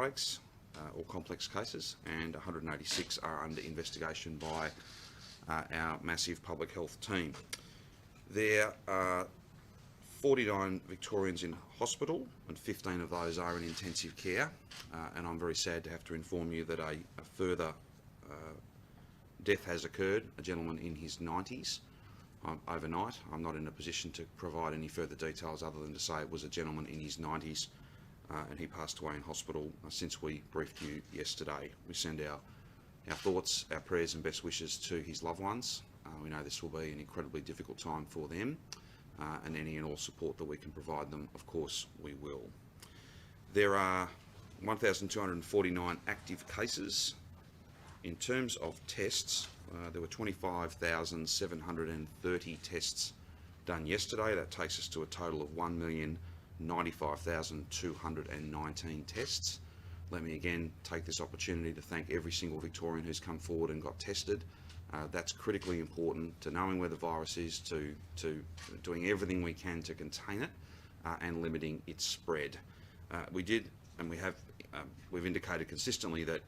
outbreaks or complex cases, and 186 are under investigation by our massive public health team. There are 49 Victorians in hospital, and 15 of those are in intensive care, and I'm very sad to have to inform you that a further death has occurred, a gentleman in his 90s, overnight. I'm not in a position to provide any further details other than to say it was a gentleman in his 90s, and he passed away in hospital since we briefed you yesterday. We send our thoughts, our prayers and best wishes to his loved ones. We know this will be an incredibly difficult time for them, and any and all support that we can provide them, of course, we will. There are 1,249 active cases. In terms of tests, there were 25,730 tests done yesterday. That takes us to a total of 1,095,219 tests. Let me again take this opportunity to thank every single Victorian who's come forward and got tested. That's critically important to knowing where the virus is, to doing everything we can to contain it, and limiting its spread. We did, and we've indicated consistently that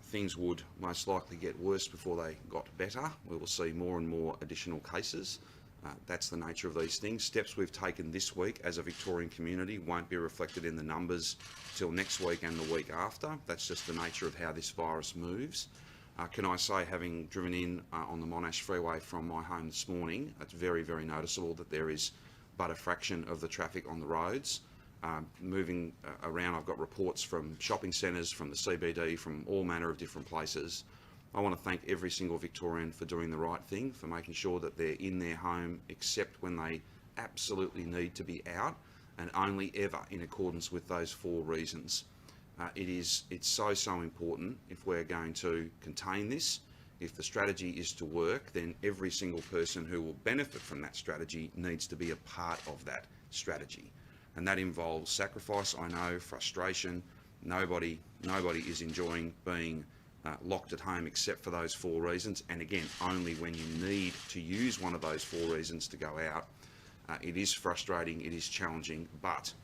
things would most likely get worse before they got better. We will see more and more additional cases. That's the nature of these things. Steps we've taken this week as a Victorian community won't be reflected in the numbers till next week and the week after. That's just the nature of how this virus moves. Can I say, having driven in on the Monash Freeway from my home this morning, it's very, very noticeable that there is but a fraction of the traffic on the roads. Moving around, I've got reports from shopping centres, from the CBD, from all manner of different places. I want to thank every single Victorian for doing the right thing, for making sure that they're in their home except when they absolutely need to be out, and only ever in accordance with those 4 reasons. It's so important if we're going to contain this. If the strategy is to work, then every single person who will benefit from that strategy needs to be a part of that strategy. And that involves sacrifice, I know, frustration. Nobody is enjoying being locked at home except for those 4 reasons. And again, only when you need to use one of those 4 reasons to go out. It is frustrating, it is challenging, but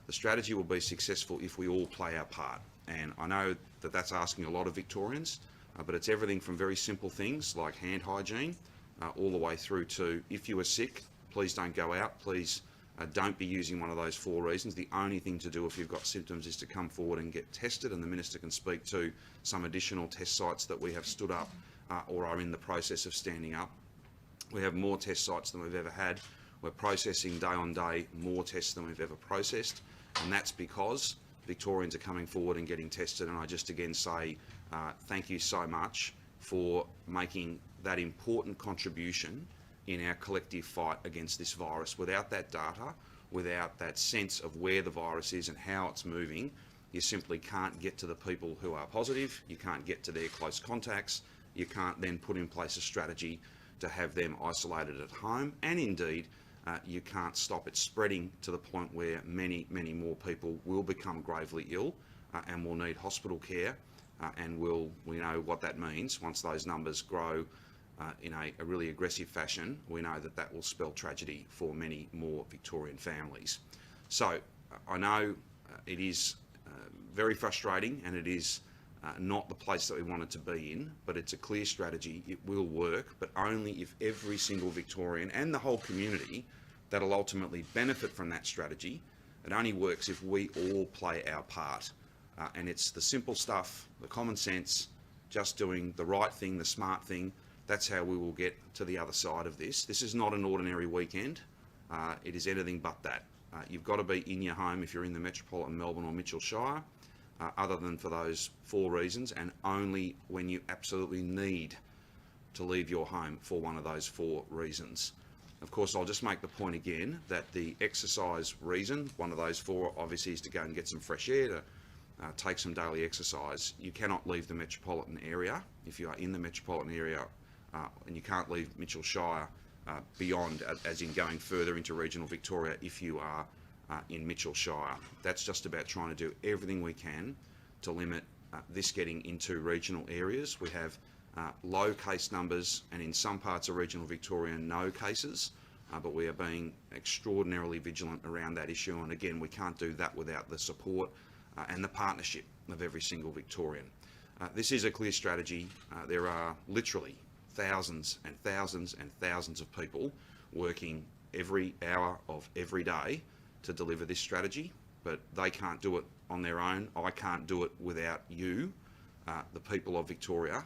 the strategy will be successful if we all play our part. And I know that that's asking a lot of Victorians, but it's everything from very simple things like hand hygiene, all the way through to, if you are sick, please don't go out, please don't be using one of those 4 reasons. The only thing to do if you've got symptoms is to come forward and get tested, and the Minister can speak to some additional test sites that we have stood up or are in the process of standing up. We have more test sites than we've ever had. We're processing day on day more tests than we've ever processed, and that's because Victorians are coming forward and getting tested. And I just again say thank you so much for making that important contribution in our collective fight against this virus. Without that data, without that sense of where the virus is and how it's moving, you simply can't get to the people who are positive, you can't get to their close contacts, you can't then put in place a strategy to have them isolated at home, and indeed you can't stop it spreading to the point where many more people will become gravely ill and will need hospital care, and we know what that means. Once those numbers grow in a really aggressive fashion, we know that will spell tragedy for many more Victorian families. So I know it is very frustrating, and it is not the place that we want it to be in, but it's a clear strategy. It will work, but only if every single Victorian and the whole community that'll ultimately benefit from that strategy. It only works if we all play our part. And it's the simple stuff, the common sense, just doing the right thing, the smart thing. That's how we will get to the other side of this. This is not an ordinary weekend. It is anything but that. You've got to be in your home if you're in the metropolitan Melbourne or Mitchell Shire, other than for those 4 reasons, and only when you absolutely need to leave your home for one of those 4 reasons. Of course, I'll just make the point again that the exercise reason, one of those 4 obviously, is to go and get some fresh air, to take some daily exercise. You cannot leave the metropolitan area if you are in the metropolitan area, and you can't leave Mitchell Shire beyond, as in going further into regional Victoria if you are in Mitchell Shire. That's just about trying to do everything we can to limit this getting into regional areas. We have low case numbers, and in some parts of regional Victoria, no cases, but we are being extraordinarily vigilant around that issue. And again, we can't do that without the support and the partnership of every single Victorian. This is a clear strategy. There are literally thousands and thousands and thousands of people working every hour of every day to deliver this strategy, but they can't do it on their own. I can't do it without you, the people of Victoria,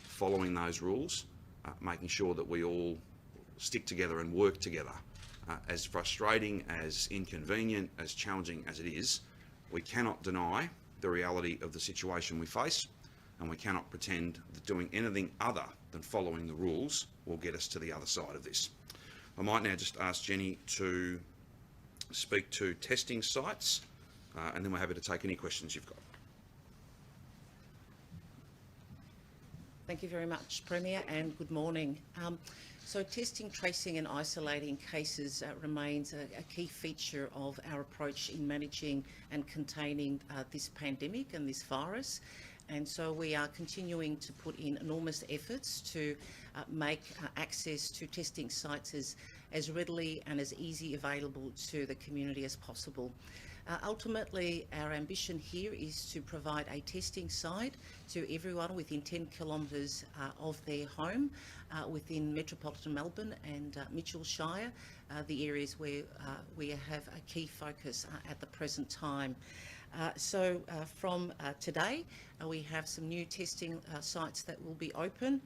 following those rules, making sure that we all stick together and work together. As frustrating, as inconvenient, as challenging as it is, we cannot deny the reality of the situation we face, and we cannot pretend that doing anything other than following the rules will get us to the other side of this. I might now just ask Jenny to speak to testing sites, and then we're happy to take any questions you've got. Thank you very much, Premier, and good morning. So testing, tracing and isolating cases remains a key feature of our approach in managing and containing this pandemic and this virus. And so we are continuing to put in enormous efforts to make access to testing sites as readily and as easy available to the community as possible. Ultimately, our ambition here is to provide a testing site to everyone within 10 kilometres of their home within metropolitan Melbourne and Mitchell Shire, the areas where we have a key focus at the present time. So from today, we have some new testing sites that will be open.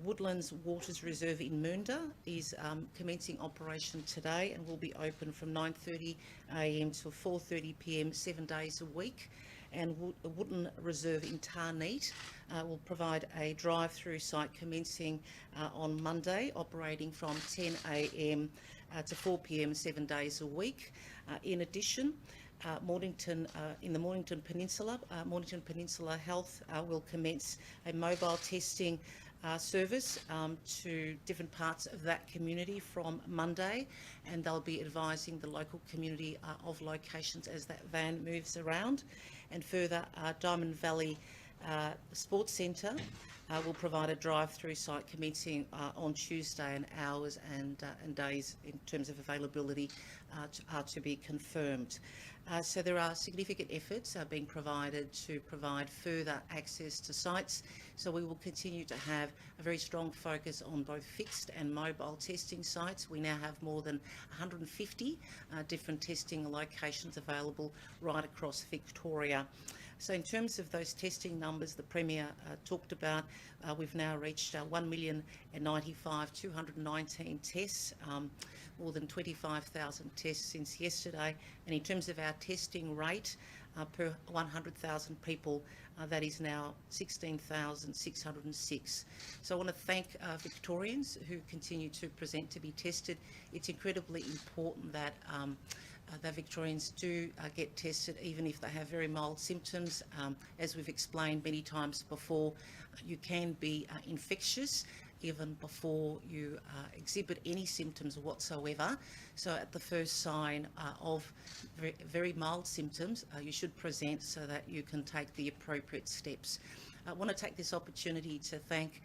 Woodlands Waters Reserve in Mernda is commencing operation today and will be open from 9:30 a.m. to 4:30 p.m. 7 days a week. And Woodland Reserve in Tarneet will provide a drive-through site commencing on Monday, operating from 10 a.m. To 4 p.m. 7 days a week. In addition, in the Mornington Peninsula Health will commence a mobile testing service to different parts of that community from Monday, and they'll be advising the local community of locations as that van moves around. And further, Diamond Valley Sports Centre will provide a drive-through site commencing on Tuesday, and hours and days in terms of availability are to be confirmed. So there are significant efforts being provided to provide further access to sites. So we will continue to have a very strong focus on both fixed and mobile testing sites. We now have more than 150 different testing locations available right across Victoria. So in terms of those testing numbers the Premier talked about, we've now reached 1,095,219 tests, more than 25,000 tests since yesterday. And in terms of our testing rate per 100,000 people, that is now 16,606. So I want to thank Victorians who continue to present to be tested. It's incredibly important that that Victorians do get tested even if they have very mild symptoms. As we've explained many times before, you can be infectious even before you exhibit any symptoms whatsoever. So at the first sign of very mild symptoms, you should present so that you can take the appropriate steps. I want to take this opportunity to thank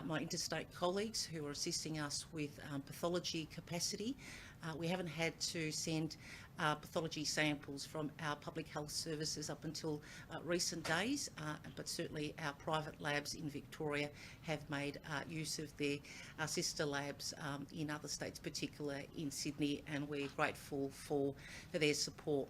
my interstate colleagues who are assisting us with pathology capacity. We haven't had to send pathology samples from our public health services up until recent days, but certainly our private labs in Victoria have made use of their sister labs in other states, particularly in Sydney, and we're grateful for their support.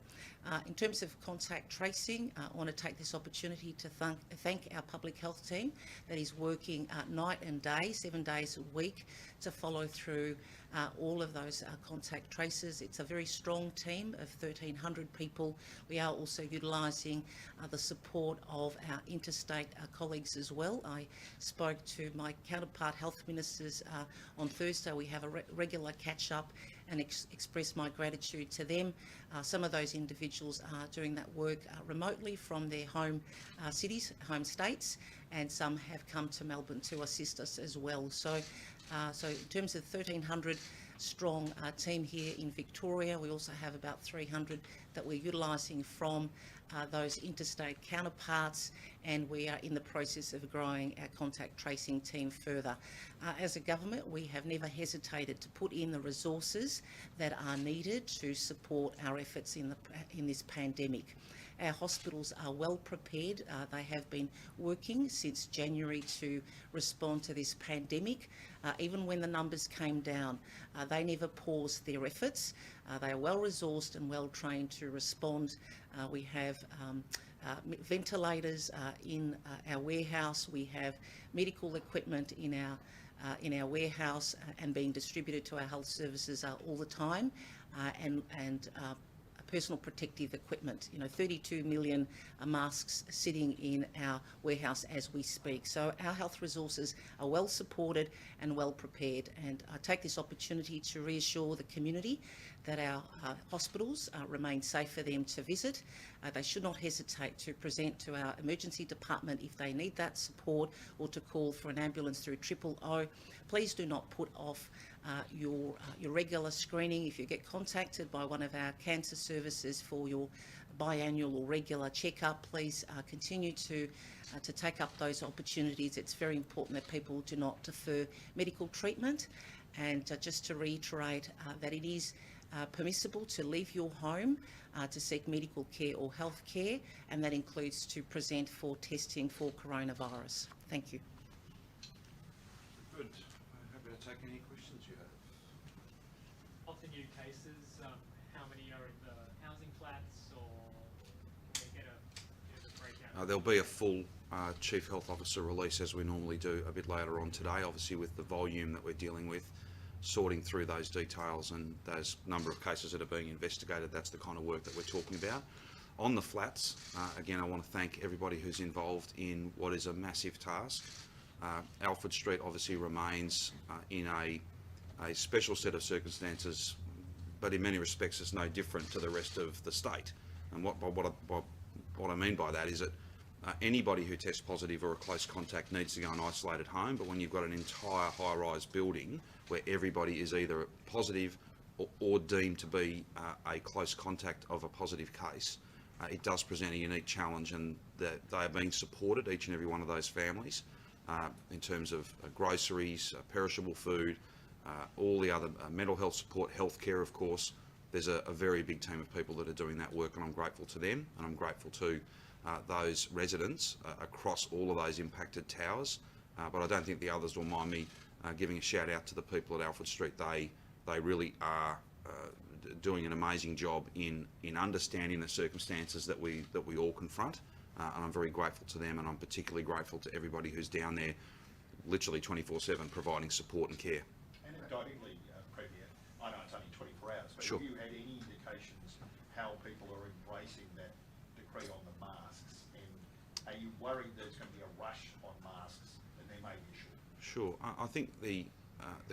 In terms of contact tracing, I want to take this opportunity to thank our public health team that is working night and day, 7 days a week, to follow through all of those contact traces. It's a very strong team of 1,300 people. We are also utilising the support of our interstate colleagues as well. I spoke to my counterpart health ministers on Thursday. We have a regular catch-up and express my gratitude to them. Some of those individuals are doing that work remotely from their home cities, home states, and some have come to Melbourne to assist us as well. So in terms of 1,300 strong team here in Victoria, we also have about 300 that we're utilising from those interstate counterparts, and we are in the process of growing our contact tracing team further. As a government, we have never hesitated to put in the resources that are needed to support our efforts in this pandemic. Our hospitals are well prepared. They have been working since January to respond to this pandemic. Even when the numbers came down, they never paused their efforts. They are well resourced and well trained to respond. We have ventilators in our warehouse. We have medical equipment in our warehouse and being distributed to our health services all the time, and personal protective equipment. 32 million masks sitting in our warehouse as we speak. So our health resources are well supported and well prepared. And I take this opportunity to reassure the community that our hospitals remain safe for them to visit. They should not hesitate to present to our emergency department if they need that support, or to call for an ambulance through 000. Please do not put off your regular screening. If you get contacted by one of our cancer services for your biannual or regular checkup, please continue to take up those opportunities. It's very important that people do not defer medical treatment. And just to reiterate that it is permissible to leave your home to seek medical care or health care, and that includes to present for testing for coronavirus. Thank you. Good. I'm happy to take any questions you have. Of the new cases, how many are in the housing flats, or can we get a breakdown? There'll be a full Chief Health Officer release, as we normally do, a bit later on today, obviously with the volume that we're dealing with, sorting through those details and those number of cases that are being investigated. That's the kind of work that we're talking about. On the flats, again, I want to thank everybody who's involved in what is a massive task. Alfred Street obviously remains in a special set of circumstances, but in many respects it's no different to the rest of the state. And what I mean by that is that anybody who tests positive or a close contact needs to go and isolate at home, but when you've got an entire high-rise building where everybody is either positive or deemed to be a close contact of a positive case, it does present a unique challenge, and that they are being supported, each and every one of those families, in terms of groceries, perishable food, all the other mental health support, healthcare, of course. There's a very big team of people that are doing that work, and I'm grateful to them, and I'm grateful to those residents across all of those impacted towers. But I don't think the others will mind me giving a shout out to the people at Alfred Street. They really are doing an amazing job in understanding the circumstances that we all confront, and I'm very grateful to them, and I'm particularly grateful to everybody who's down there literally 24/7 providing support and care. Anecdotally, Premier, I know it's only 24 hours, but Sure. Have you had any indications how people are embracing that decree on the masks, and are you worried there's going to be a rush on masks and there may be a shortage? Sure. I think the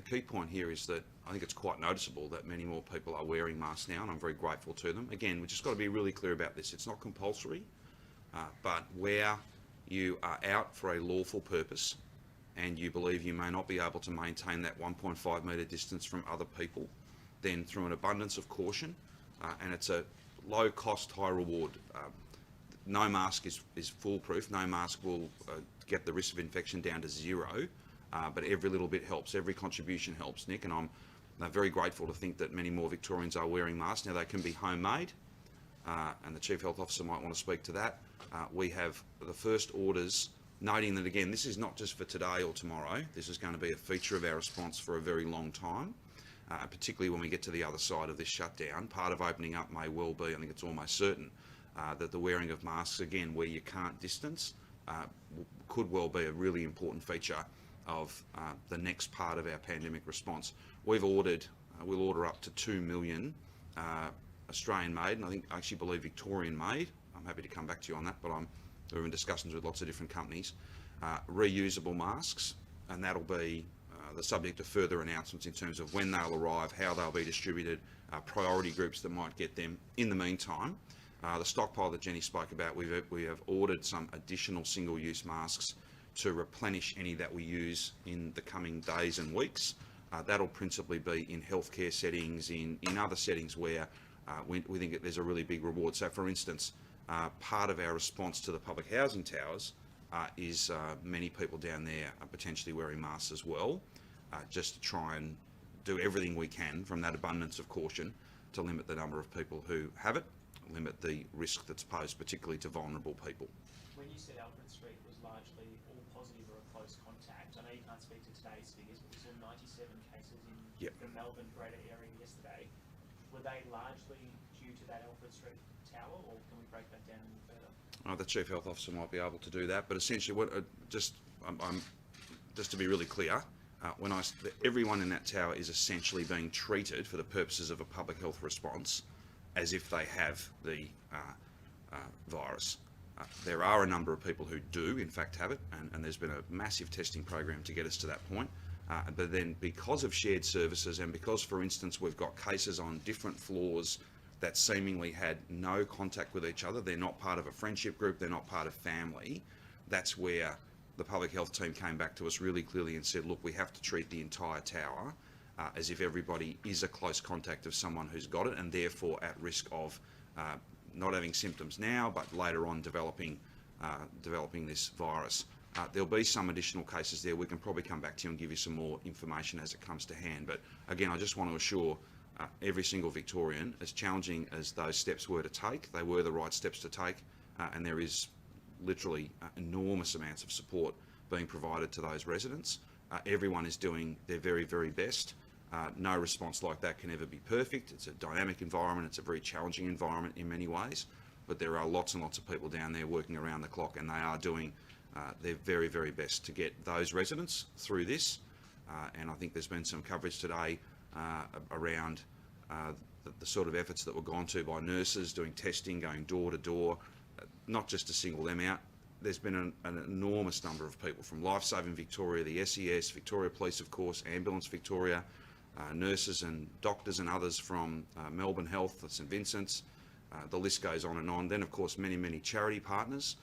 key point here is that I think it's quite noticeable that many more people are wearing masks now, and I'm very grateful to them. Again, we've just got to be really clear about this. It's not compulsory, but where you are out for a lawful purpose and you believe you may not be able to maintain that 1.5 metre distance from other people, then through an abundance of caution, and it's a low cost, high reward. No mask is foolproof. No mask will get the risk of infection down to zero, but every little bit helps. Every contribution helps, Nick, and I'm very grateful to think that many more Victorians are wearing masks. Now, they can be homemade, and the Chief Health Officer might want to speak to that. We have the first orders, noting that, again, this is not just for today or tomorrow. This is going to be a feature of our response for a very long time, particularly when we get to the other side of this shutdown. Part of opening up may well be, I think it's almost certain, that the wearing of masks, again, where you can't distance, could well be a really important feature of the next part of our pandemic response. We've ordered, we'll order up to 2 million Australian-made, and I actually believe Victorian-made. I'm happy to come back to you on that, but we're in discussions with lots of different companies. Reusable masks, and that'll be the subject of further announcements in terms of when they'll arrive, how they'll be distributed, priority groups that might get them. In the meantime, the stockpile that Jenny spoke about, we have ordered some additional single-use masks to replenish any that we use in the coming days and weeks. That'll principally be in healthcare settings, in other settings where we think that there's a really big reward. So, for instance, part of our response to the public housing towers is many people down there are potentially wearing masks as well, just to try and do everything we can from that abundance of caution to limit the number of people who have it limit the risk that's posed, particularly to vulnerable people. When you said Alfred Street was largely all positive or a close contact, I know you can't speak to today's figures, but we saw 97 cases in the Melbourne greater area yesterday. Were they largely due to that Alfred Street tower, or can we break that down any further? The Chief Health Officer might be able to do that, but essentially, just to be really clear, everyone in that tower is essentially being treated for the purposes of a public health response as if they have the virus. There are a number of people who do in fact have it, and there's been a massive testing program to get us to that point. But then because of shared services, and because, for instance, we've got cases on different floors that seemingly had no contact with each other, they're not part of a friendship group, they're not part of family, that's where the public health team came back to us really clearly and said, look, we have to treat the entire tower as if everybody is a close contact of someone who's got it, and therefore at risk of not having symptoms now, but later on developing this virus. There'll be some additional cases there. We can probably come back to you and give you some more information as it comes to hand. But again, I just want to assure every single Victorian, as challenging as those steps were to take, they were the right steps to take, and there is literally enormous amounts of support being provided to those residents. Everyone is doing their very, very best. No response like that can ever be perfect. It's a dynamic environment. It's a very challenging environment in many ways, but there are lots and lots of people down there working around the clock, and they are doing their very, very best to get those residents through this. And I think there's been some coverage today around the sort of efforts that were gone to by nurses doing testing, going door to door, not just to single them out. There's been an enormous number of people from Lifesaving Victoria, the SES, Victoria Police, of course, Ambulance Victoria, nurses and doctors and others from Melbourne Health, St Vincent's. The list goes on and on. Then, of course, many, many charity partners.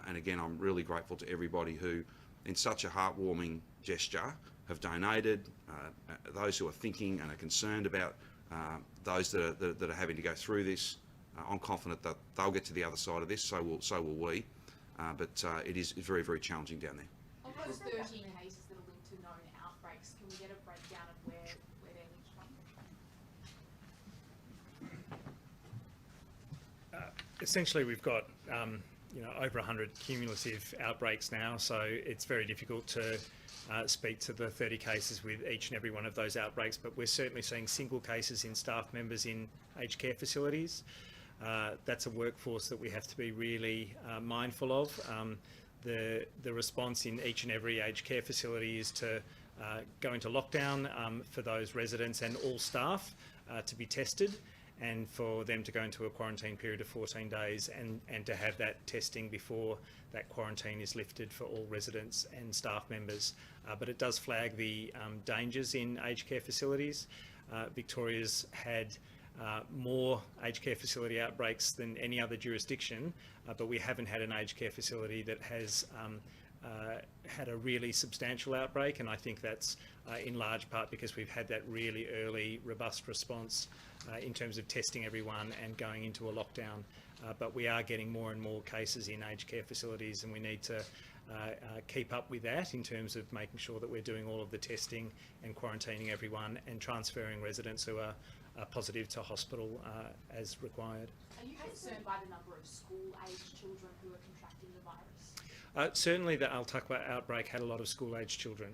And again, I'm really grateful to everybody who, in such a heartwarming gesture, have donated, those who are thinking and are concerned about those that are having to go through this. I'm confident that they'll get to the other side of this, so will we. But it is very, very challenging down there. Of those 13 cases that are linked to known outbreaks, can we get a breakdown of where they're linked from? Essentially, we've got over 100 cumulative outbreaks now, so it's very difficult to speak to the 30 cases with each and every one of those outbreaks, but we're certainly seeing single cases in staff members in aged care facilities. That's a workforce that we have to be really mindful of. The response in each and every aged care facility is to go into lockdown for those residents and all staff to be tested, and for them to go into a quarantine period of 14 days and to have that testing before that quarantine is lifted for all residents and staff members. But it does flag the dangers in aged care facilities. Victoria's had more aged care facility outbreaks than any other jurisdiction, but we haven't had an aged care facility that has had a really substantial outbreak, and I think that's in large part because we've had that really early, robust response in terms of testing everyone and going into a lockdown. But we are getting more and more cases in aged care facilities, and we need to keep up with that in terms of making sure that we're doing all of the testing and quarantining everyone and transferring residents who are positive to hospital as required. Are you concerned by the number of school-aged children who are contracting the virus? Certainly the Al-Taqwa outbreak had a lot of school-aged children.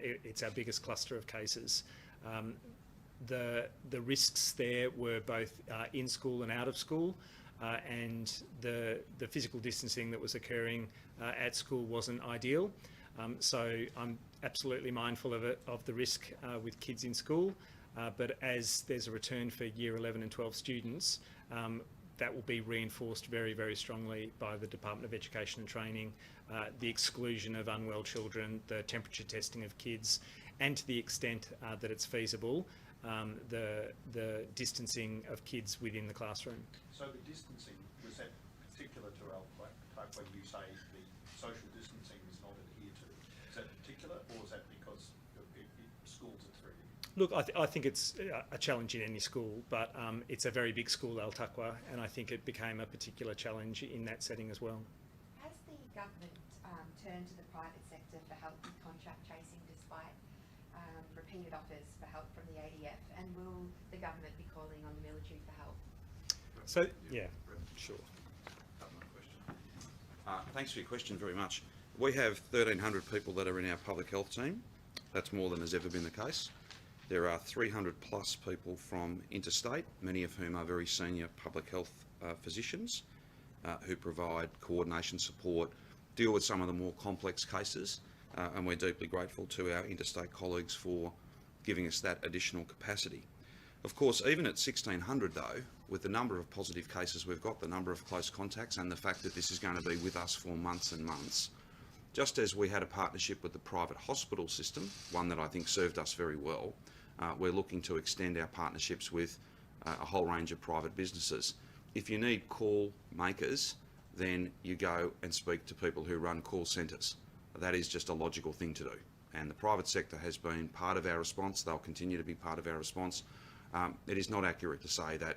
It's our biggest cluster of cases. The risks there were both in school and out of school, and the physical distancing that was occurring at school wasn't ideal. So I'm absolutely mindful of the risk with kids in school, but as there's a return for year 11 and 12 students, that will be reinforced very, very strongly by the Department of Education and Training, the exclusion of unwell children, the temperature testing of kids, and to the extent that it's feasible, the distancing of kids within the classroom. So the distancing, was that particular to Al-Taqwa? You say the social distancing is not adhered to. Is that particular, or is that because schools are through? Look, I think it's a challenge in any school, but it's a very big school, Al-Taqwa, and I think it became a particular challenge in that setting as well. Has the government turned to the private sector for help with contact tracing despite repeated offers for help from the ADF, and will the government be calling on the military for help? So, yeah. Sure. Thanks for your question very much. We have 1,300 people that are in our public health team. That's more than has ever been the case. There are 300 plus people from interstate, many of whom are very senior public health physicians who provide coordination support, deal with some of the more complex cases, and we're deeply grateful to our interstate colleagues for giving us that additional capacity. Of course, even at 1,600 though, with the number of positive cases we've got, the number of close contacts, and the fact that this is going to be with us for months and months, just as we had a partnership with the private hospital system, one that I think served us very well, we're looking to extend our partnerships with a whole range of private businesses. If you need call makers, then you go and speak to people who run call centres. That is just a logical thing to do. And the private sector has been part of our response. They'll continue to be part of our response. It is not accurate to say that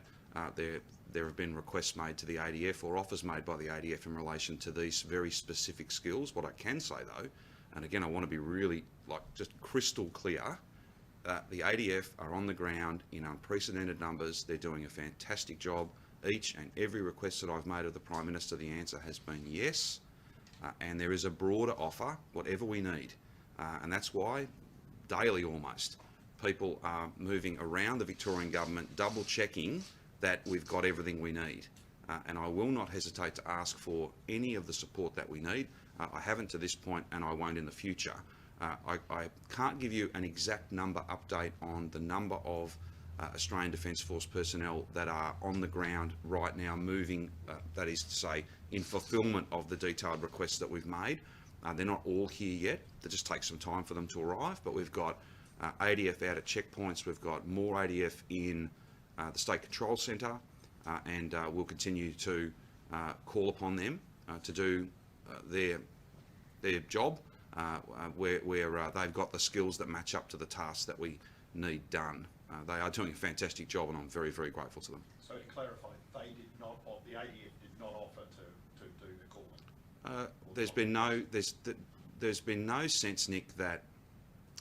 there have been requests made to the ADF or offers made by the ADF in relation to these very specific skills. What I can say though, and again I want to be really just crystal clear, the ADF are on the ground in unprecedented numbers. They're doing a fantastic job. Each and every request that I've made of the Prime Minister, the answer has been yes. And there is a broader offer, whatever we need. And that's why, daily almost, people are moving around the Victorian government, double checking that we've got everything we need. And I will not hesitate to ask for any of the support that we need. I haven't to this point and I won't in the future. I can't give you an exact number update on the number of Australian Defence Force personnel that are on the ground right now moving, that is to say, in fulfilment of the detailed requests that we've made. They're not all here yet. It just takes some time for them to arrive, but we've got ADF out at checkpoints, we've got more ADF in the State Control Centre, and we'll continue to call upon them to do their job where they've got the skills that match up to the tasks that we need done. They are doing a fantastic job and I'm very, very grateful to them. So to clarify, they did not, the ADF did not offer to do the calling? There's been no sense, Nick, that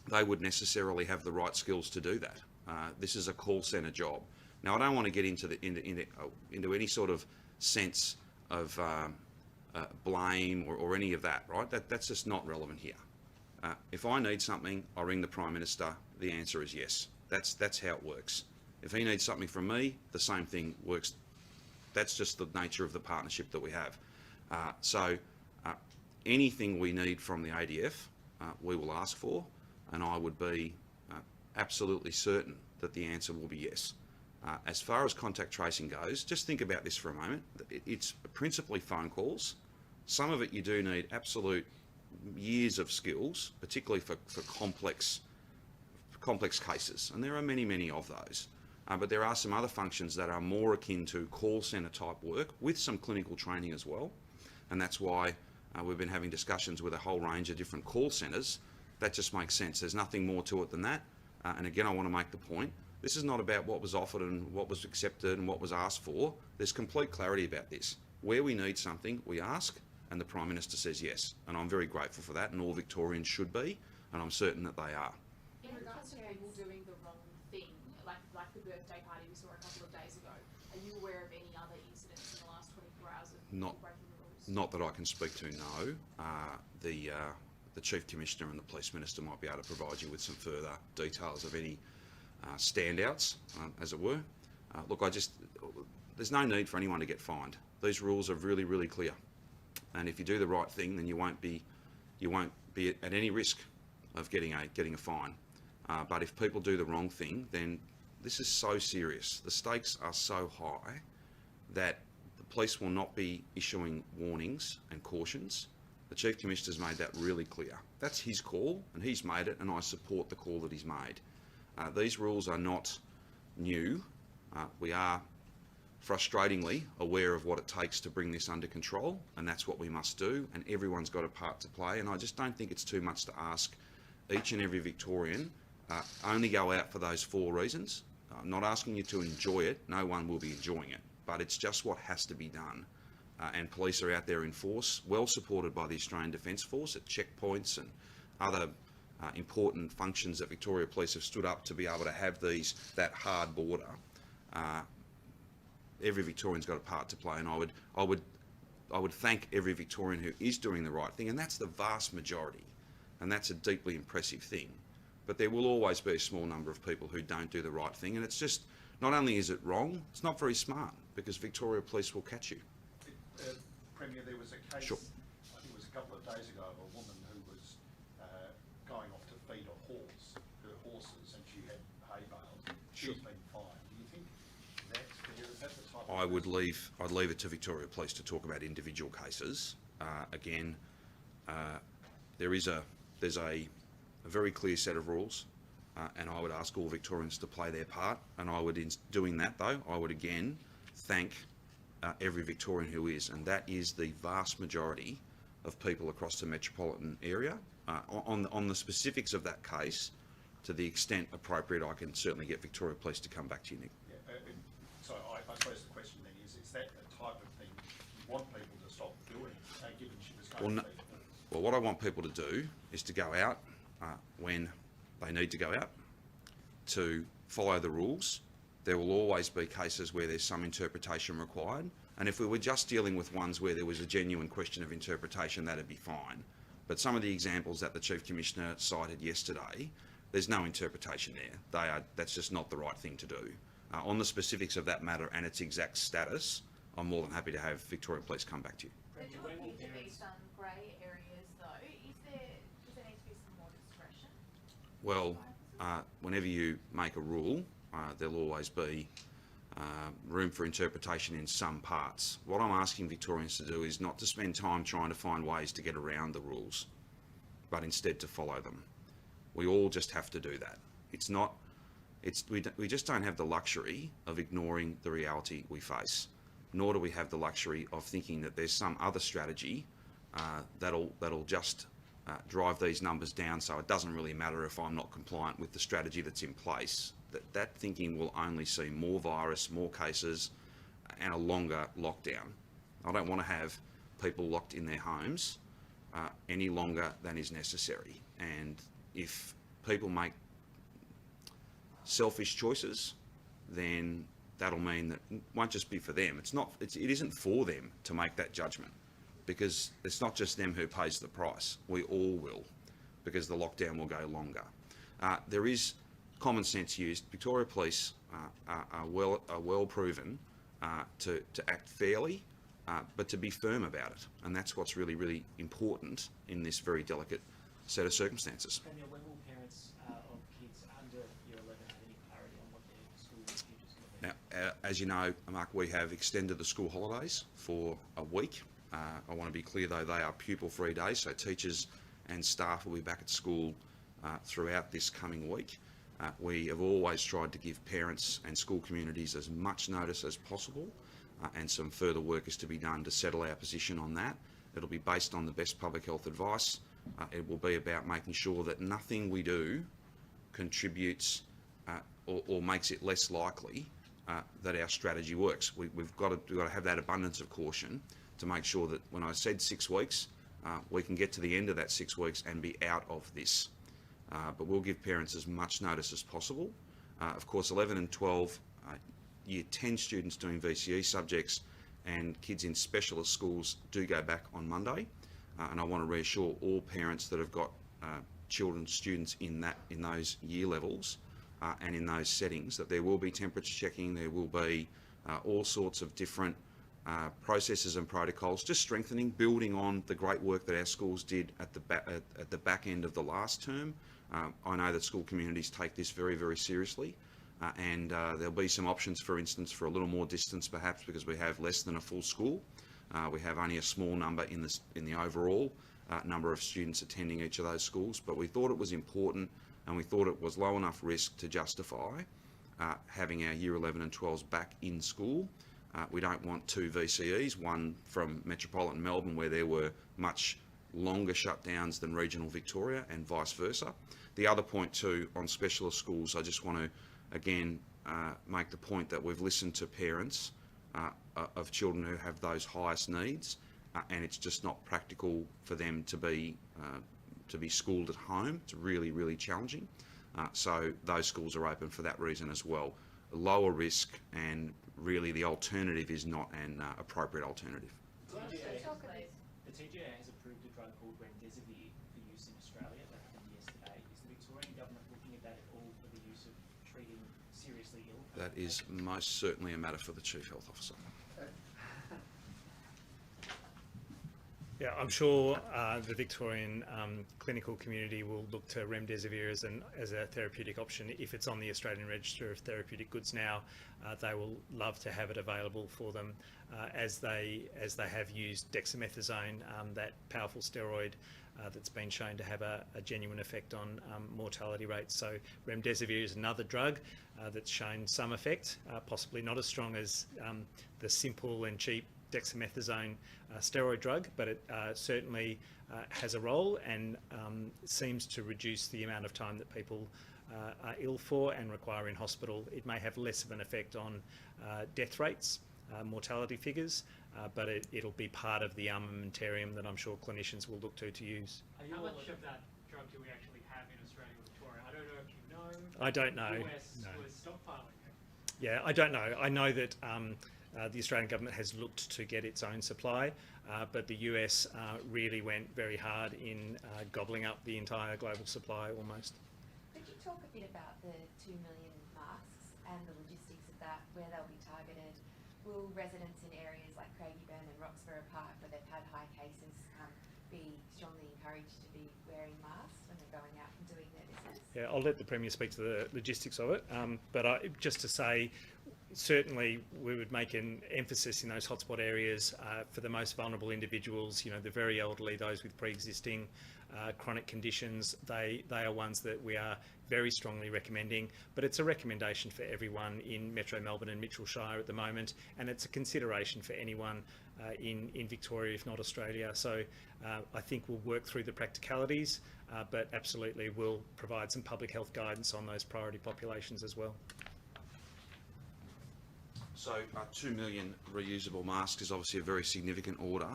they would necessarily have the right skills to do that. This is a call centre job. Now, I don't want to get into any sort of sense of blame or any of that, right? That's just not relevant here. If I need something, I ring the Prime Minister. The answer is yes. That's how it works. If he needs something from me, the same thing works. That's just the nature of the partnership that we have. So anything we need from the ADF, we will ask for, and I would be absolutely certain that the answer will be yes. As far as contact tracing goes, just think about this for a moment. It's principally phone calls. Some of it you do need absolute years of skills, particularly for complex cases, and there are many, many of those. But there are some other functions that are more akin to call centre type work with some clinical training as well, and that's why we've been having discussions with a whole range of different call centres. That just makes sense. There's nothing more to it than that. And again, I want to make the point, this is not about what was offered and what was accepted and what was asked for. There's complete clarity about this. Where we need something, we ask, and the Prime Minister says yes. And I'm very grateful for that, and all Victorians should be, and I'm certain that they are. In regards to people doing the wrong thing, like the birthday party we saw a couple of days ago, are you aware of any other incidents in the last 24 hours of people breaking the rules? Not that I can speak to, no. The Chief Commissioner and the Police Minister might be able to provide you with some further details of any standouts, as it were. Look, there's no need for anyone to get fined. These rules are really, really clear. And if you do the right thing, then you won't be at any risk of getting a fine. But if people do the wrong thing, then this is so serious. The stakes are so high that the police will not be issuing warnings and cautions. The Chief Commissioner's made that really clear. That's his call, and he's made it, and I support the call that he's made. These rules are not new. We are frustratingly aware of what it takes to bring this under control, and that's what we must do, and everyone's got a part to play, and I just don't think it's too much to ask each and every Victorian only go out for those 4 reasons. I'm not asking you to enjoy it. No one will be enjoying it, but it's just what has to be done. And police are out there in force, well supported by the Australian Defence Force at checkpoints and other important functions that Victoria Police have stood up to be able to have that hard border. every Victorian's got a part to play, and I would thank every Victorian who is doing the right thing, and that's the vast majority, and that's a deeply impressive thing. But there will always be a small number of people who don't do the right thing, and it's just, not only is it wrong, it's not very smart, because Victoria Police will catch you. Premier, there was a case, Sure. I think it was a couple of days ago, of a woman who was going off to feed her horses, and she had hay bales. Sure. She's been fined. Do you think that's fair? Is that the type of... I'd leave it to Victoria Police to talk about individual cases. Again, there's a very clear set of rules, and I would ask all Victorians to play their part. And I would, in doing that though, I would again thank every Victorian who is, and that is the vast majority of people across the metropolitan area. On the specifics of that case, to the extent appropriate, I can certainly get Victoria Police to come back to you, Nick. Yeah, so I suppose the question then is that the type of thing you want people to stop doing, given she was going to feed the horses? Well, what I want people to do is to go out when they need to go out, to follow the rules. There will always be cases where there's some interpretation required, and if we were just dealing with ones where there was a genuine question of interpretation, that'd be fine. But some of the examples that the Chief Commissioner cited yesterday, there's no interpretation there. That's just not the right thing to do. On the specifics of that matter and its exact status, I'm more than happy to have Victoria Police come back to you. There do appear to be some grey areas though. Does there need to be some more discretion? Well, whenever you make a rule, there'll always be room for interpretation in some parts. What I'm asking Victorians to do is not to spend time trying to find ways to get around the rules, but instead to follow them. We all just have to do that. We just don't have the luxury of ignoring the reality we face, nor do we have the luxury of thinking that there's some other strategy that'll just drive these numbers down, so it doesn't really matter if I'm not compliant with the strategy that's in place. That thinking will only see more virus, more cases, and a longer lockdown. I don't want to have people locked in their homes any longer than is necessary. And if people make selfish choices, then that'll mean that it won't just be for them. It isn't for them to make that judgment, because it's not just them who pays the price. We all will, because the lockdown will go longer. There is common sense used. Victoria Police are well proven to act fairly, but to be firm about it, and that's what's really, really important in this very delicate set of circumstances. Premier, when will parents of kids under year 11 have any clarity on what their school futures will be? Now, as you know, Mark, we have extended the school holidays for a week. I want to be clear though, they are pupil-free days, so teachers and staff will be back at school throughout this coming week. We have always tried to give parents and school communities as much notice as possible, and some further work is to be done to settle our position on that. It'll be based on the best public health advice. It will be about making sure that nothing we do contributes or makes it less likely that our strategy works. We've got to have that abundance of caution to make sure that when I said 6 weeks, we can get to the end of that 6 weeks and be out of this. But we'll give parents as much notice as possible. Of course, 11 and 12, year 10 students doing VCE subjects and kids in specialist schools do go back on Monday. And I want to reassure all parents that have got students in those year levels and in those settings that there will be temperature checking, there will be all sorts of different processes and protocols, just strengthening, building on the great work that our schools did at the back end of the last term. I know that school communities take this very, very seriously, and there'll be some options, for instance, for a little more distance perhaps, because we have less than a full school. We have only a small number in the overall number of students attending each of those schools, but we thought it was important and we thought it was low enough risk to justify having our year 11 and 12s back in school. We don't want 2 VCEs, one from metropolitan Melbourne where there were much longer shutdowns than regional Victoria and vice versa. The other point too on specialist schools, I just want to again make the point that we've listened to parents of children who have those highest needs, and it's just not practical for them to be schooled at home. It's really, really challenging. So those schools are open for that reason as well. Lower risk and really the alternative is not an appropriate alternative. The TGA has approved a drug called remdesivir for use in Australia. That happened yesterday. Is the Victorian government looking at that at all for the use of treating seriously ill? That is most certainly a matter for the Chief Health Officer. Yeah, I'm sure the Victorian clinical community will look to remdesivir as a therapeutic option. If it's on the Australian Register of Therapeutic Goods now, they will love to have it available for them, as they have used dexamethasone, that powerful steroid that's been shown to have a genuine effect on mortality rates. So remdesivir is another drug that's shown some effect, possibly not as strong as the simple and cheap dexamethasone steroid drug, but it certainly has a role and seems to reduce the amount of time that people are ill for and require in hospital. It may have less of an effect on death rates, mortality figures, but it'll be part of the armamentarium that I'm sure clinicians will look to use. How much of that drug do we actually have in Australia or Victoria? I don't know if you know. I don't know. US was stockpiling it. Yeah, I don't know. I know that the Australian government has looked to get its own supply, but the US really went very hard in gobbling up the entire global supply almost. Could you talk a bit about the 2 million masks and the logistics of that, where they'll be targeted? Will residents in areas like Craigieburn and Roxburgh Park, where they've had high cases, be strongly encouraged to be wearing masks when they're going out and doing their business? Yeah, I'll let the Premier speak to the logistics of it, but just to say, certainly we would make an emphasis in those hotspot areas for the most vulnerable individuals, you know, the very elderly, those with pre-existing chronic conditions. They are ones that we are very strongly recommending, but it's a recommendation for everyone in Metro Melbourne and Mitchell Shire at the moment, and it's a consideration for anyone in Victoria, if not Australia. So I think we'll work through the practicalities, but absolutely we'll provide some public health guidance on those priority populations as well. So 2 million reusable masks is obviously a very significant order.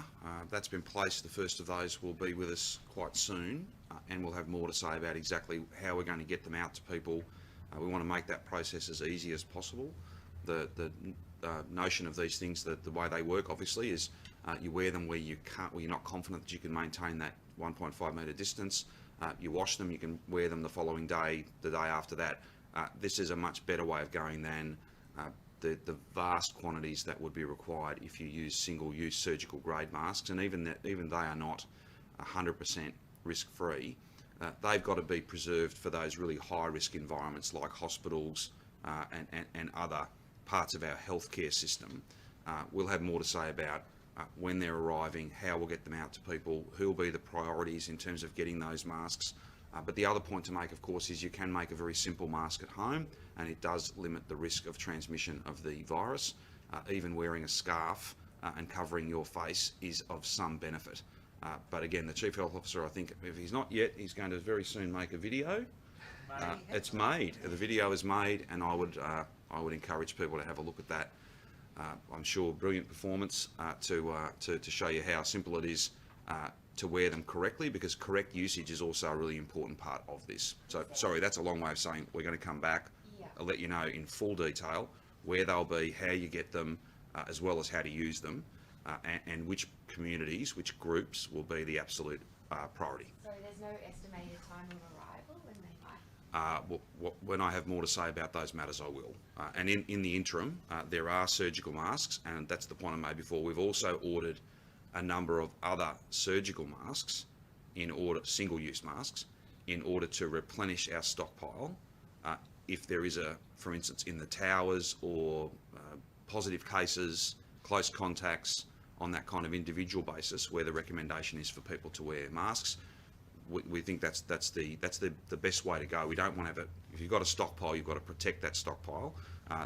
That's been placed. The first of those will be with us quite soon, and we'll have more to say about exactly how we're going to get them out to people. We want to make that process as easy as possible. The notion of these things, the way they work obviously is you wear them where you're not confident that you can maintain that 1.5 metre distance. You wash them, you can wear them the following day, the day after that. This is a much better way of going than the vast quantities that would be required if you use single-use surgical grade masks, and even they are not 100% risk-free. They've got to be preserved for those really high-risk environments like hospitals and other parts of our healthcare system. We'll have more to say about when they're arriving, how we'll get them out to people, who will be the priorities in terms of getting those masks. But the other point to make, of course, is you can make a very simple mask at home, and it does limit the risk of transmission of the virus. Even wearing a scarf and covering your face is of some benefit. But again, the Chief Health Officer, I think, if he's not yet, he's going to very soon make a video. It's made. The video is made, and I would encourage people to have a look at that. I'm sure brilliant performance to show you how simple it is to wear them correctly, because correct usage is also a really important part of this. So, sorry, that's a long way of saying we're going to come back. Yeah. I'll let you know in full detail where they'll be, how you get them, as well as how to use them, and which communities, which groups will be the absolute priority. So there's no estimated time of arrival when they might? When I have more to say about those matters, I will. And in the interim, there are surgical masks, and that's the point I made before. We've also ordered a number of other surgical masks, single-use masks, in order to replenish our stockpile. If there is for instance, in the towers or positive cases, close contacts on that kind of individual basis, where the recommendation is for people to wear masks, we think that's the best way to go. We don't want to have it. If you've got a stockpile, you've got to protect that stockpile.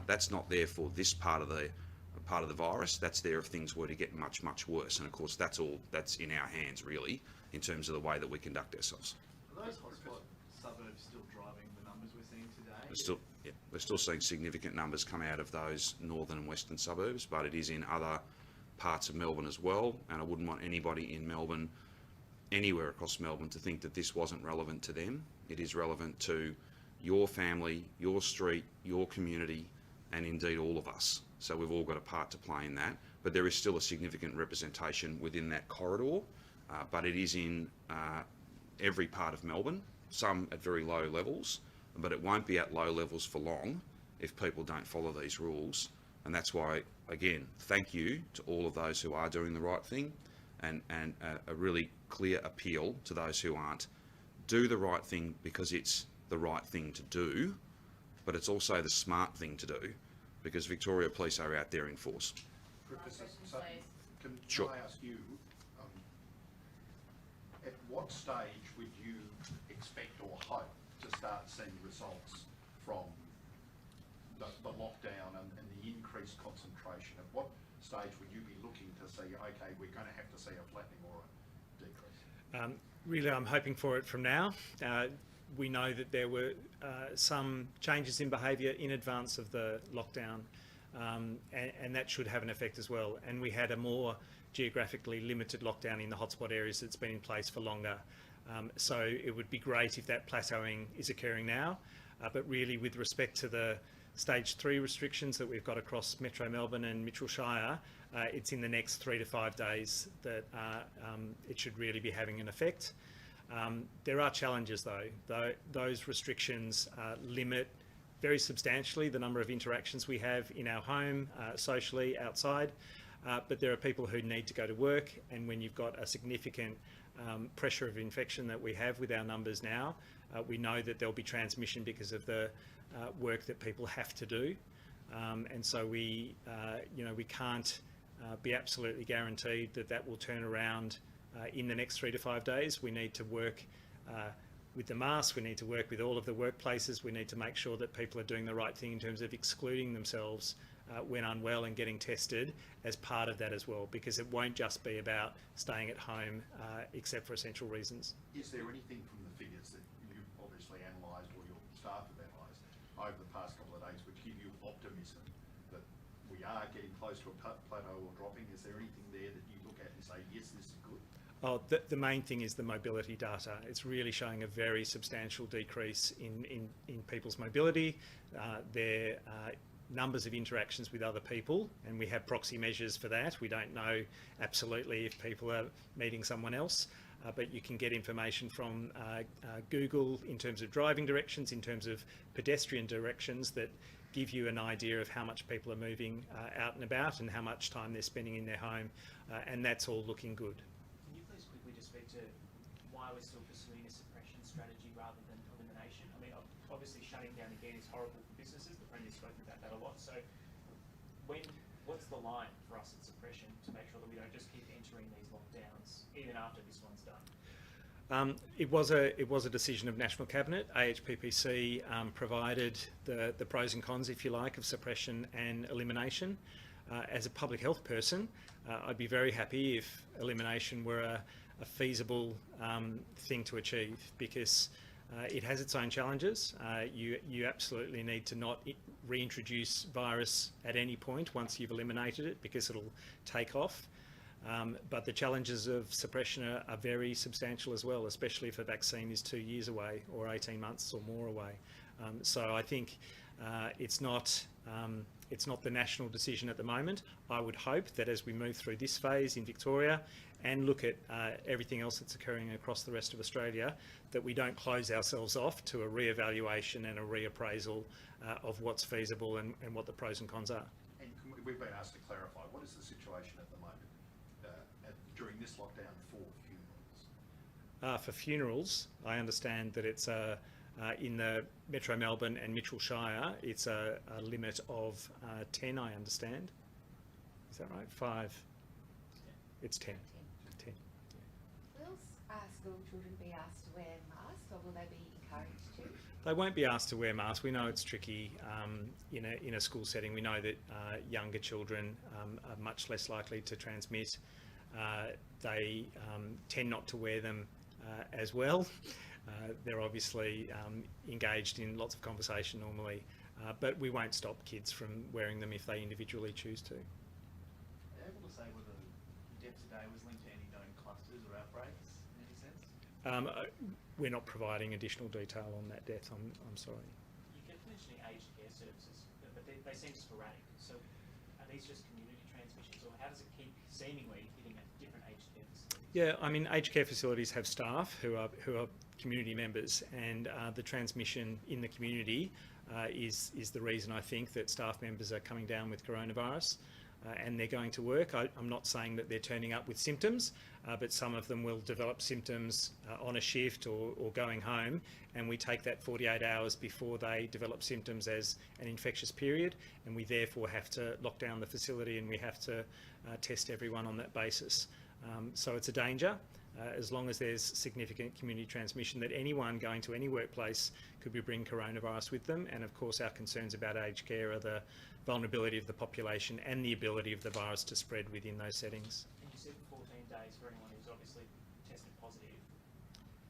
That's not there for this part of the virus. That's there if things were to get much worse. And of course, that's in our hands really, in terms of the way that we conduct ourselves. Are those hotspot suburbs still driving the numbers we're seeing today? We're still seeing significant numbers come out of those northern and western suburbs, but it is in other parts of Melbourne as well. And I wouldn't want anybody in Melbourne, anywhere across Melbourne, to think that this wasn't relevant to them. It is relevant to your family, your street, your community, and indeed all of us. So we've all got a part to play in that, but there is still a significant representation within that corridor, but it is in every part of Melbourne, some at very low levels, but it won't be at low levels for long if people don't follow these rules. And that's why, again, thank you to all of those who are doing the right thing, and a really clear appeal to those who aren't. Do the right thing because it's the right thing to do, but it's also the smart thing to do, because Victoria Police are out there in force. Professor Sutton, can Sure. I ask you, at what stage would you expect or hope to start seeing results from the lockdown and the increased concentration? At what stage would you be looking to see, okay, we're going to have to see a flattening or a decrease? Really, I'm hoping for it from now. We know that there were some changes in behaviour in advance of the lockdown, and that should have an effect as well. And we had a more geographically limited lockdown in the hotspot areas that's been in place for longer. So it would be great if that plateauing is occurring now. But really, with respect to the stage 3 restrictions that we've got across Metro Melbourne and Mitchell Shire, it's in the next 3 to 5 days that it should really be having an effect. There are challenges though. Those restrictions limit very substantially the number of interactions we have in our home, socially, outside, but there are people who need to go to work, and when you've got a significant pressure of infection that we have with our numbers now, we know that there'll be transmission because of the work that people have to do, and so we can't be absolutely guaranteed that that will turn around in the next 3 to 5 days. We need to work with the masks, we need to work with all of the workplaces, we need to make sure that people are doing the right thing in terms of excluding themselves when unwell and getting tested as part of that as well, because it won't just be about staying at home except for essential reasons. Is there anything from the figures that you've obviously analysed or your staff have analysed over the past couple of days which give you optimism that we are getting close to a plateau or dropping? Is there anything there that you look at and say, yes, this is good? Oh, the main thing is the mobility data. It's really showing a very substantial decrease in people's mobility, their numbers of interactions with other people, and we have proxy measures for that. We don't know absolutely if people are meeting someone else, but you can get information from Google in terms of driving directions, in terms of pedestrian directions, that give you an idea of how much people are moving out and about and how much time they're spending in their home, and that's all looking good. Can you please quickly just speak to why we're still pursuing a suppression strategy rather than elimination? I mean, obviously shutting down again is horrible for businesses. The Premier's spoken about that a lot. So what's the line for us at suppression to make sure that we don't just keep entering these lockdowns even after this one's done? It was a decision of National Cabinet. AHPPC provided the pros and cons, if you like, of suppression and elimination. As a public health person, I'd be very happy if elimination were a feasible thing to achieve, because it has its own challenges. You absolutely need to not reintroduce virus at any point once you've eliminated it, because it'll take off. But the challenges of suppression are very substantial as well, especially if a vaccine is 2 years away or 18 months or more away. So I think it's not the national decision at the moment. I would hope that as we move through this phase in Victoria and look at everything else that's occurring across the rest of Australia, that we don't close ourselves off to a re-evaluation and a reappraisal of what's feasible and what the pros and cons are. And we've been asked to clarify, what is the situation at the moment during this lockdown for funerals? For funerals, I understand that it's in the Metro Melbourne and Mitchell Shire, it's a limit of 10, I understand. Is that right? 5? It's 10. 10. Will school children be asked to wear masks, or will they be encouraged to? They won't be asked to wear masks. We know it's tricky in a school setting. We know that younger children are much less likely to transmit. They tend not to wear them as well. They're obviously engaged in lots of conversation normally, but we won't stop kids from wearing them if they individually choose to. Are you able to say whether the death today was linked to any known clusters or outbreaks in any sense? We're not providing additional detail on that death, I'm sorry. You kept mentioning aged care services, but they seem sporadic. So are these just community transmissions, or how does it keep seemingly hitting at different aged care facilities? Yeah, I mean, aged care facilities have staff who are community members, and the transmission in the community is the reason I think that staff members are coming down with coronavirus. And they're going to work. I'm not saying that they're turning up with symptoms, but some of them will develop symptoms on a shift or going home, and we take that 48 hours before they develop symptoms as an infectious period, and we therefore have to lock down the facility, and we have to test everyone on that basis. So it's a danger. As long as there's significant community transmission, that anyone going to any workplace could be bringing coronavirus with them. And of course our concerns about aged care are the vulnerability of the population and the ability of the virus to spread within those settings. And you said 14 days for anyone who's obviously tested positive.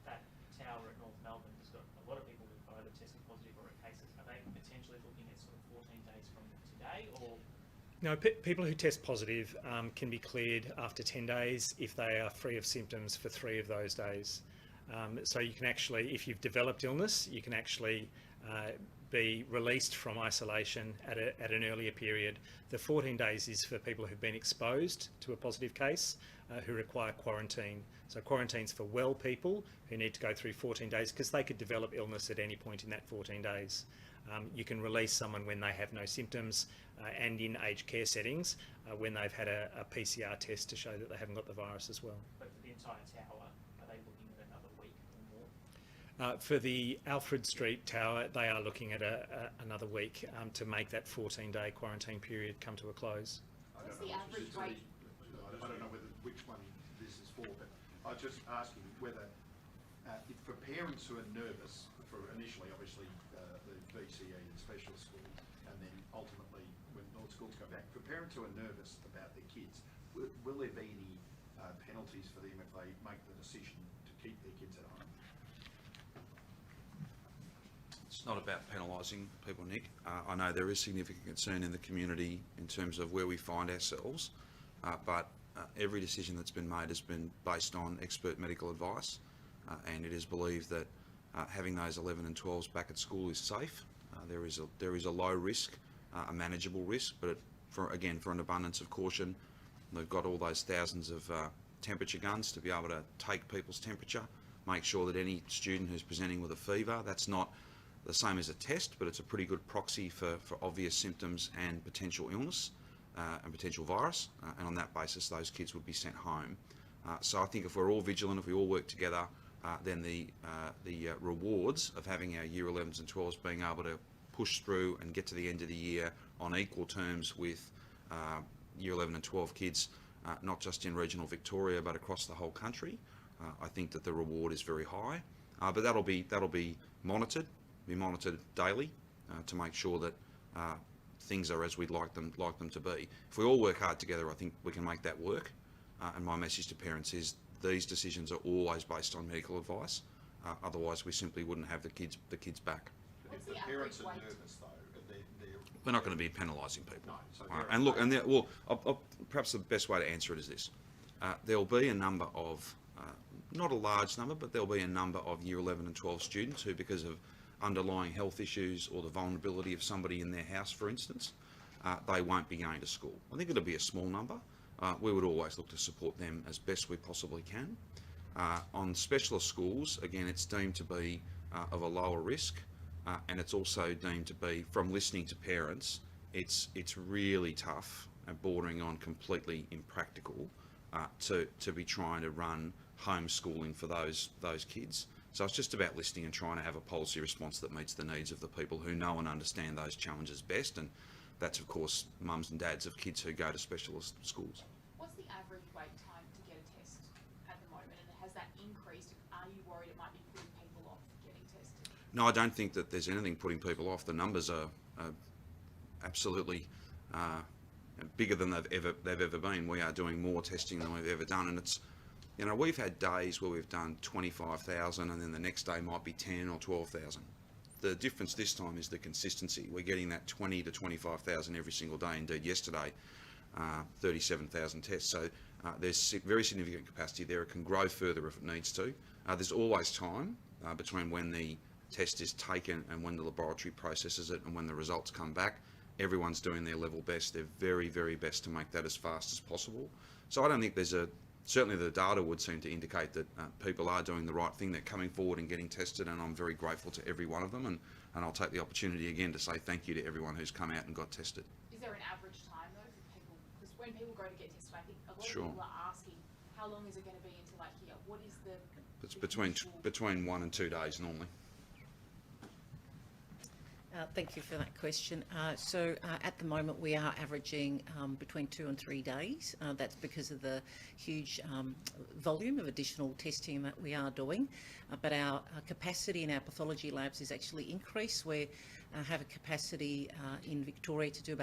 That tower at North Melbourne has got a lot of people who've either tested positive or are cases. Are they potentially looking at sort of 14 days from today, or? No, people who test positive can be cleared after 10 days if they are free of symptoms for 3 of those days. So you can actually, if you've developed illness, you can actually be released from isolation at an earlier period. The 14 days is for people who've been exposed to a positive case who require quarantine. So quarantine's for well people who need to go through 14 days because they could develop illness at any point in that 14 days. You can release someone when they have no symptoms and in aged care settings when they've had a PCR test to show that they haven't got the virus as well. But for the entire tower, are they looking at another week or more? For the Alfred Street Tower, they are looking at another week to make that 14-day quarantine period come to a close. What's the average rate? I don't know which one this is for, but I was just asking whether, if for parents who are nervous, for initially obviously the VCE and specialist schools, and then ultimately when all schools go back, for parents who are nervous about their kids, will there be any penalties for them if they make the decision to keep their kids at home? It's not about penalising people, Nick. I know there is significant concern in the community in terms of where we find ourselves, but every decision that's been made has been based on expert medical advice, and it is believed that having those 11 and 12s back at school is safe. There is a low risk, a manageable risk, but for an abundance of caution, they've got all those thousands of temperature guns to be able to take people's temperature, make sure that any student who's presenting with a fever, that's not the same as a test, but it's a pretty good proxy for obvious symptoms and potential illness and potential virus, and on that basis those kids would be sent home. So I think if we're all vigilant, if we all work together, then the rewards of having our Year 11s and 12s being able to push through and get to the end of the year on equal terms with Year 11 and 12 kids, not just in regional Victoria but across the whole country, I think that the reward is very high. But that'll be monitored. Be monitored daily to make sure that things are as we'd like them to be. If we all work hard together, I think we can make that work. And my message to parents is these decisions are always based on medical advice. Otherwise, we simply wouldn't have the kids back. What's If the the parents average are weight? nervous though, We're not going to be penalising people. No, so And look, and perhaps the best way to answer it is this: there'll be a number of, not a large number, but there'll be a number of Year 11 and 12 students who, because of underlying health issues or the vulnerability of somebody in their house, for instance, they won't be going to school. I think it'll be a small number. We would always look to support them as best we possibly can. On specialist schools, again, it's deemed to be of a lower risk, and it's also deemed to be, from listening to parents, it's really tough and bordering on completely impractical to be trying to run homeschooling for those kids. So it's just about listening and trying to have a policy response that meets the needs of the people who know and understand those challenges best, and that's of course mums and dads of kids who go to specialist schools. What's the average wait time to get a test at the moment, and has that increased? Are you worried it might be putting people off getting tested? No, I don't think that there's anything putting people off. The numbers are absolutely bigger than they've ever been. We are doing more testing than we've ever done, and it's, you know, we've had days where we've done 25,000 and then the next day might be 10 or 12,000. The difference this time is the consistency. We're getting that 20 to 25,000 every single day. Indeed, yesterday, 37,000 tests. So there's very significant capacity there. It can grow further if it needs to. There's always time between when the test is taken and when the laboratory processes it and when the results come back. everyone's doing their level best, their very, very best to make that as fast as possible. So I don't think there's certainly the data would seem to indicate that people are doing the right thing. They're coming forward and getting tested, and I'm very grateful to every one of them, and I'll take the opportunity again to say thank you to everyone who's come out and got tested. Is there an average time though for people? Because when people go to get tested, I think a lot Sure. of people are asking, how long is it going to be until I hear? What is the? It's the between usual- 1 and 2 days normally. Thank you for that question. So at the moment we are averaging between 2 and 3 days. That's because of the huge volume of additional testing that we are doing. But our capacity in our pathology labs is actually increased. We have a capacity in Victoria to do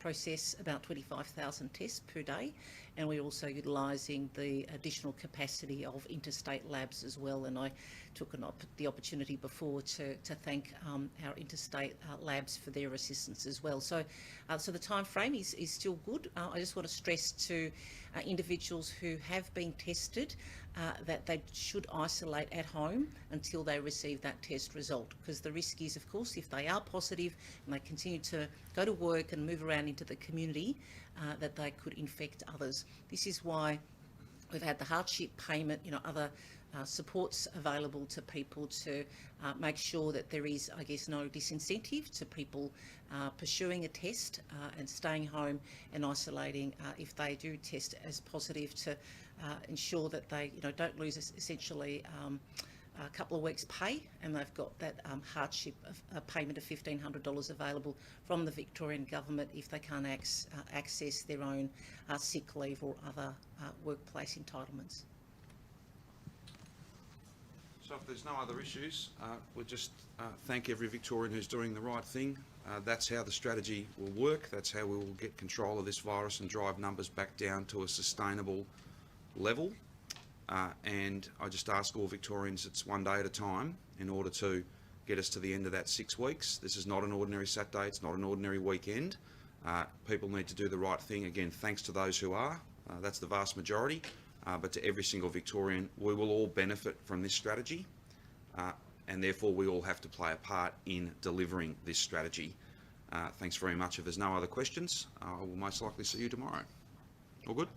process about 25,000 tests per day, and we're also utilising the additional capacity of interstate labs as well. And I took the opportunity before to thank our interstate labs for their assistance as well. So the time frame is still good. I just want to stress to individuals who have been tested that they should isolate at home until they receive that test result, because the risk is, of course, if they are positive and they continue to go to work and move around into the community, that they could infect others. This is why we've had the hardship payment, other supports available to people to make sure that there is, I guess, no disincentive to people pursuing a test and staying home and isolating if they do test as positive, to ensure that they don't lose essentially a couple of weeks' pay, and they've got that hardship of payment of $1,500 available from the Victorian government if they can't access their own sick leave or other workplace entitlements. So if there's no other issues, we'll just thank every Victorian who's doing the right thing. That's how the strategy will work. That's how we will get control of this virus and drive numbers back down to a sustainable level. And I just ask all Victorians, it's one day at a time in order to get us to the end of that 6 weeks. This is not an ordinary Saturday, it's not an ordinary weekend. People need to do the right thing. Again, thanks to those who are. That's the vast majority. But to every single Victorian, we will all benefit from this strategy, and therefore we all have to play a part in delivering this strategy. Thanks very much. If there's no other questions, I will most likely see you tomorrow. All good?